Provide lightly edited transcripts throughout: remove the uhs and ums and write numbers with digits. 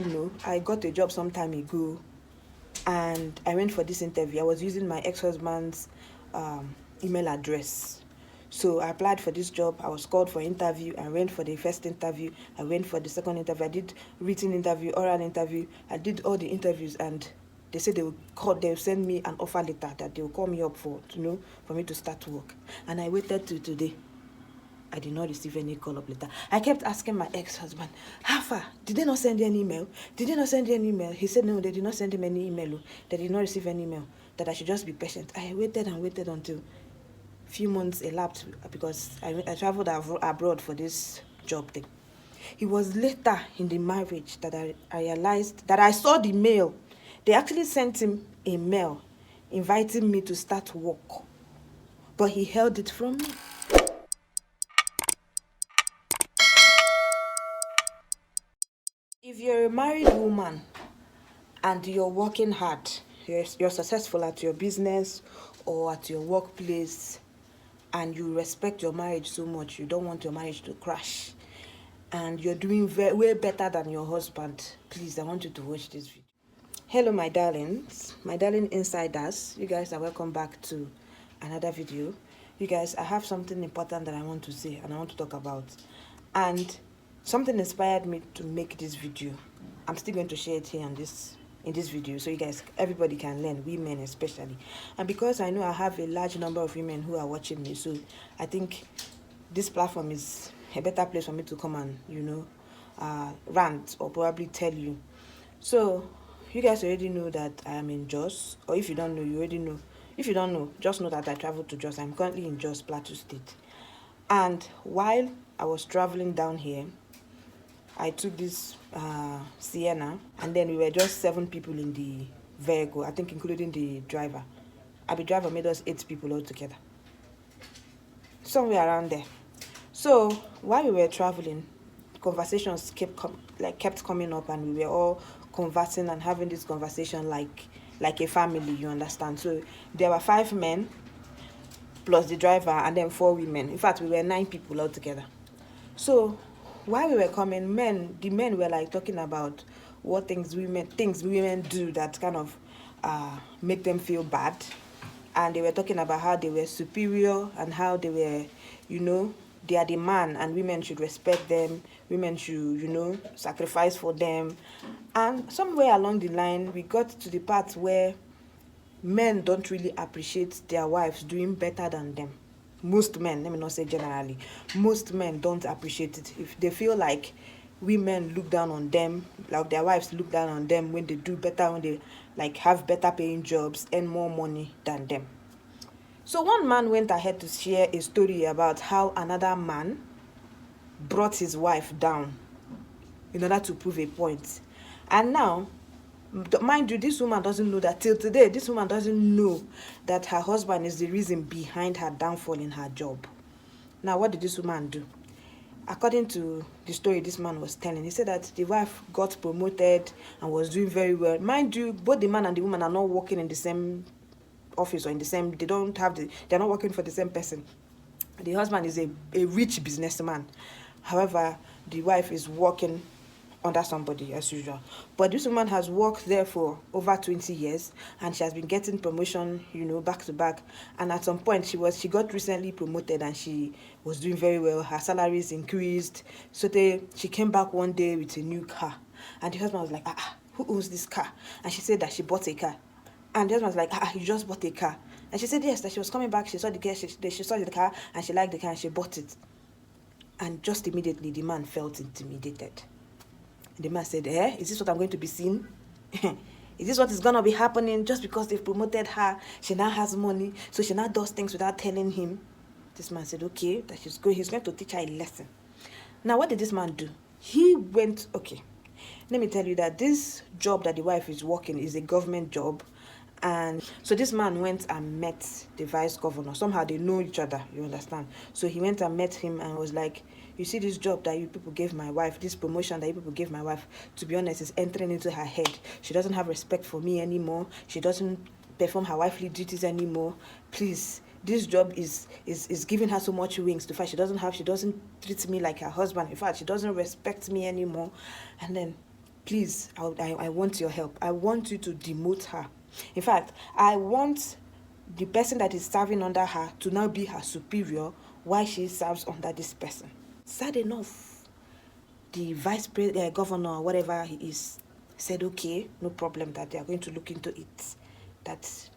No, I got a job some time ago, and I went for this interview. I was using my ex-husband's email address. So I applied for this job. I was called for interview. I went for the first interview. I went for the second interview. I did written interview, oral interview. I did all the interviews, and they said they'll send me an offer letter that they will call me up for me to start work. And I waited till today. I did not receive any call-up letter. I kept asking my ex-husband, how far? Did they not send you an email? Did they not send you an email? He said, no, they did not send him any email. They did not receive any email. That I should just be patient. I waited and waited until a few months elapsed because I traveled abroad for this job thing. It was later in the marriage that I realized that I saw the mail. They actually sent him a mail inviting me to start work. But he held it from me. If you're a married woman and you're working hard, you're successful at your business or at your workplace, and you respect your marriage so much, you don't want your marriage to crash, and you're doing way better than your husband, please, I want you to watch this video. Hello, my darlings, my darling insiders. You guys are welcome back to another video. You guys, I have something important that I want to say and I want to talk about. And something inspired me to make this video. I'm still going to share it here in this video, so you guys, everybody can learn, women especially. And because I know I have a large number of women who are watching me, so I think this platform is a better place for me to come and rant or probably tell you. So you guys already know that I am in Jos, or if you don't know, you already know. If you don't know, just know that I traveled to Jos. I'm currently in Jos, Plateau State. And while I was traveling down here, I took this Sienna, and then we were just 7 people in the vehicle, I think including the driver. The driver made us 8 people altogether. Somewhere around there. So while we were traveling, conversations kept coming up, and we were all conversing and having this conversation like a family, you understand. So there were 5 men plus the driver and then 4 women. In fact, we were 9 people altogether. So while we were coming, the men were like talking about what things women do that kind of make them feel bad. And they were talking about how they were superior and how they were, they are the man and women should respect them. Women should, sacrifice for them. And somewhere along the line, we got to the part where men don't really appreciate their wives doing better than them. Most men, let me not say generally, most men don't appreciate it. If they feel like women look down on them, like their wives look down on them when they do better, when they have better paying jobs, earn more money than them. So one man went ahead to share a story about how another man brought his wife down in order to prove a point. And now, mind you, this woman doesn't know that till today. This woman doesn't know that her husband is the reason behind her downfall in her job. Now, what did this woman do? According to the story this man was telling, he said that the wife got promoted and was doing very well. Mind you, both the man and the woman are not working in the same office or in the same, they're not working for the same person. The husband is a rich businessman. However, the wife is working under somebody as usual. But this woman has worked there for over 20 years and she has been getting promotion, back to back. And at some point she got recently promoted and she was doing very well. Her salaries increased. So she came back one day with a new car. And the husband was like, who owns this car? And she said that she bought a car. And the husband was like, you just bought a car. And she said yes, that she was coming back, she saw the car, she saw the car and she liked the car and she bought it. And just immediately the man felt intimidated. The man said, is this what I'm going to be seeing? Is this what is going to be happening just because they've promoted her? She now has money, so she now does things without telling him. This man said, okay, that he's going to teach her a lesson. Now, what did this man do? He went, okay, let me tell you that this job that the wife is working is a government job. And so this man went and met the vice governor. Somehow they know each other, you understand? So he went and met him and was like, you see this job that you people gave my wife, this promotion that you people gave my wife, to be honest, is entering into her head. She doesn't have respect for me anymore. She doesn't perform her wifely duties anymore. Please, this job is giving her so much wings to fight. She doesn't treat me like her husband. In fact, she doesn't respect me anymore. And then please, I want your help. I want you to demote her. In fact, I want the person that is serving under her to now be her superior while she serves under this person. Sad enough, the governor or whatever he is said, okay, no problem, that they are going to look into it. That's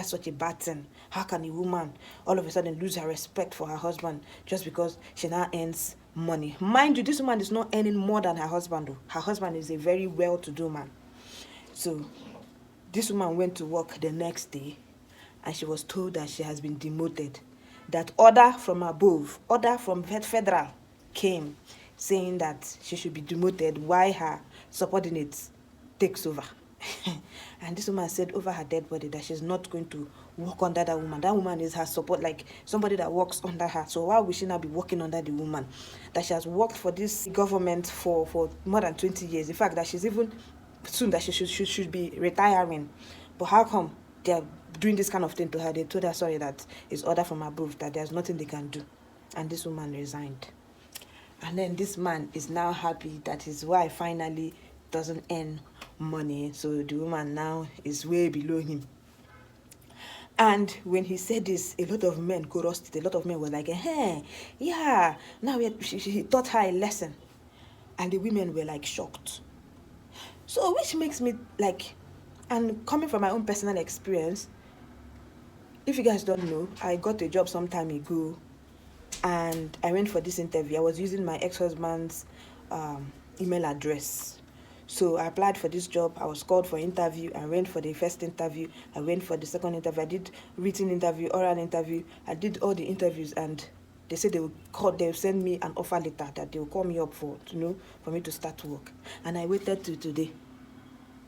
such a bad thing. How can a woman all of a sudden lose her respect for her husband just because she now earns money? Mind you, this woman is not earning more than her husband though. Her husband is a very well-to-do man. So this woman went to work the next day and she was told that she has been demoted. That order from above, order from federal came saying that she should be demoted while her subordinates takes over. And this woman said over her dead body that she's not going to work under that woman. That woman is her support, like somebody that works under her. So why would she not be working under the woman? That she has worked for this government for more than 20 years. In fact, that she's even soon that she should be retiring. But how come they are doing this kind of thing to her? They told her, sorry, that it's order from above, that there's nothing they can do. And this woman resigned. And then this man is now happy that his wife finally doesn't earn money, so the woman now is way below him. And when he said this, a lot of men chorused it. A lot of men were like, hey, yeah, now he taught her a lesson. And the women were like shocked. So which makes me like, and coming from my own personal experience, if you guys don't know, I got a job some time ago and I went for this interview. I was using my ex-husband's email address. So I applied for this job. I was called for interview. I went for the first interview. I went for the second interview. I did written interview, oral interview. I did all the interviews and they said they will send me an offer letter, that they will call me up for me to start work. And I waited till today.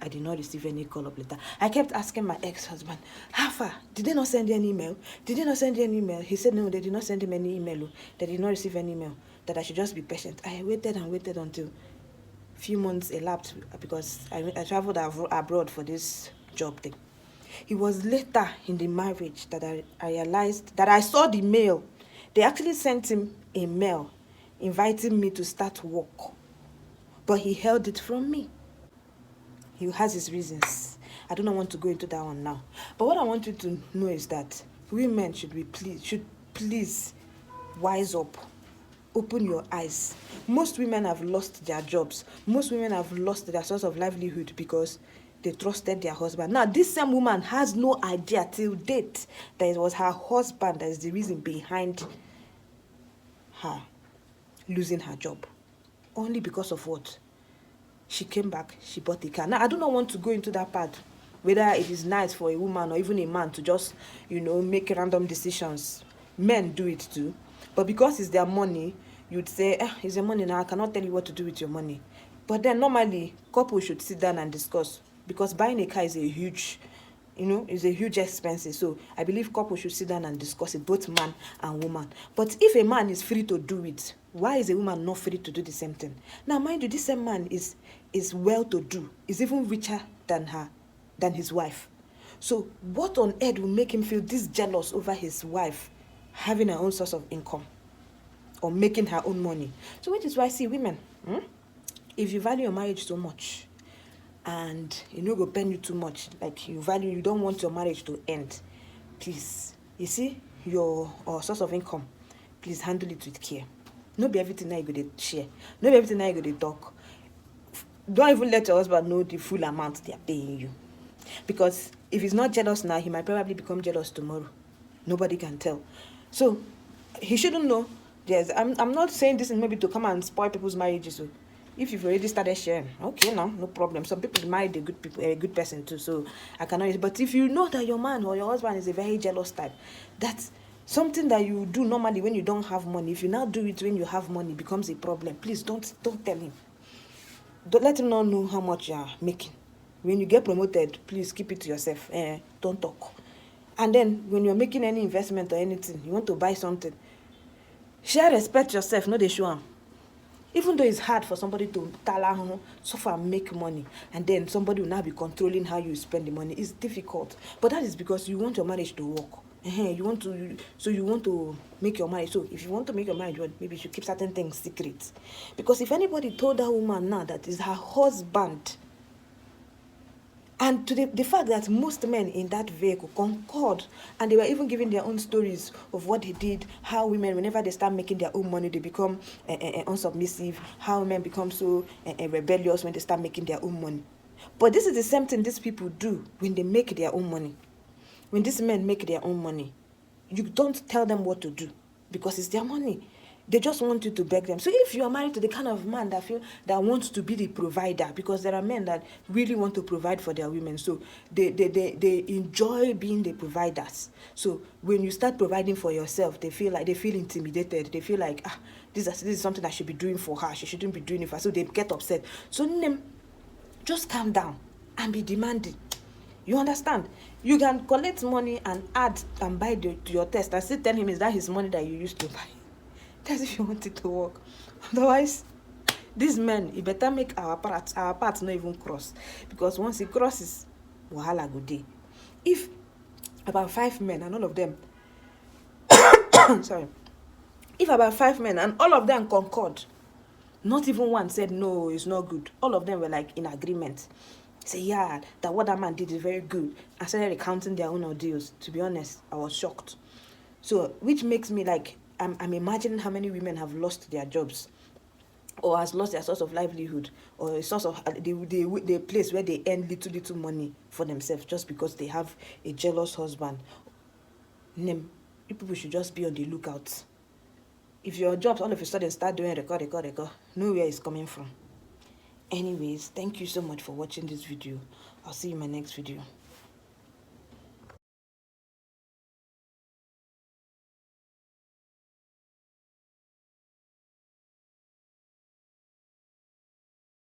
I did not receive any call-up letter. I kept asking my ex-husband, how far? Did they not send you an email? Did they not send you an email? He said, no, they did not send him any email. They did not receive any email, that I should just be patient. I waited and waited until a few months elapsed because I traveled abroad for this job thing. It was later in the marriage that I realized that I saw the mail. They actually sent him a mail inviting me to start work, but he held it from me. He has his reasons. I do not want to go into that one now. But what I want you to know is that women should please wise up. Open your eyes. Most women have lost their jobs. Most women have lost their source of livelihood because they trusted their husband. Now, this same woman has no idea till date that it was her husband that is the reason behind her losing her job. Only because of what? She came back, she bought a car. Now, I do not want to go into that part, whether it is nice for a woman or even a man to just, make random decisions. Men do it too. But because it's their money, you'd say, it's your money now, I cannot tell you what to do with your money. But then normally, couples should sit down and discuss, because buying a car is a huge, is a huge expense. So I believe couples should sit down and discuss it, both man and woman. But if a man is free to do it, why is a woman not free to do the same thing? Now, mind you, this same man is well-to-do, is even richer than his wife. So what on earth will make him feel this jealous over his wife having her own source of income or making her own money? So which is why I see women, if you value your marriage so much and go pay you too much, like you don't want your marriage to end, please, you see, your source of income, please handle it with care. Not be everything now you go to share. Not be everything now you go to talk. Don't even let your husband know the full amount they are paying you. Because if he's not jealous now, he might probably become jealous tomorrow. Nobody can tell. So he shouldn't know. Yes, I'm not saying this is maybe to come and spoil people's marriages. So if you've already started sharing, okay, now no problem. Some people married a good person too, so I cannot. But if you know that your man or your husband is a very jealous type, that's something that you do normally when you don't have money. If you now do it when you have money, it becomes a problem. Please don't tell him. Don't let him not know how much you are making. When you get promoted, please keep it to yourself. Don't talk. And then when you're making any investment or anything, you want to buy something, share, respect yourself, no dey show am. Even though it's hard for somebody to suffer and make money, and then somebody will now be controlling how you spend the money, it's difficult. But that is because you want your marriage to work. You want to, so you want to make your marriage. So if you want to make your marriage, maybe you should keep certain things secret. Because if anybody told that woman now that is her husband, and to the fact that most men in that vehicle concurred, and they were even giving their own stories of what they did, how women, whenever they start making their own money, they become unsubmissive, how women become so rebellious when they start making their own money. But this is the same thing these people do when they make their own money. When these men make their own money, you don't tell them what to do because it's their money. They just want you to beg them. So if you are married to the kind of man that wants to be the provider, because there are men that really want to provide for their women, so they enjoy being the providers. So when you start providing for yourself, they feel intimidated. They feel like, this is something I should be doing for her. She shouldn't be doing it for her. So they get upset. So just calm down and be demanding. You understand? You can collect money and add and buy your test and still tell him is that his money that you used to buy. That's if you want it to work. Otherwise, these men, you better make our parts not even cross. Because once it crosses, wahala go dey. If about 5 men and all of them sorry. If about 5 men and all of them concord, not even one said no, it's not good. All of them were like in agreement. Say, yeah, that what that man did is very good. I started recounting their own ordeals. To be honest, I was shocked. So, which makes me like, I'm imagining how many women have lost their jobs or has lost their source of livelihood or a source of the place where they earn little money for themselves just because they have a jealous husband. You people should just be on the lookout. If your jobs all of a sudden start doing record, know where it's coming from. Anyways, thank you so much for watching this video. I'll see you in my next video.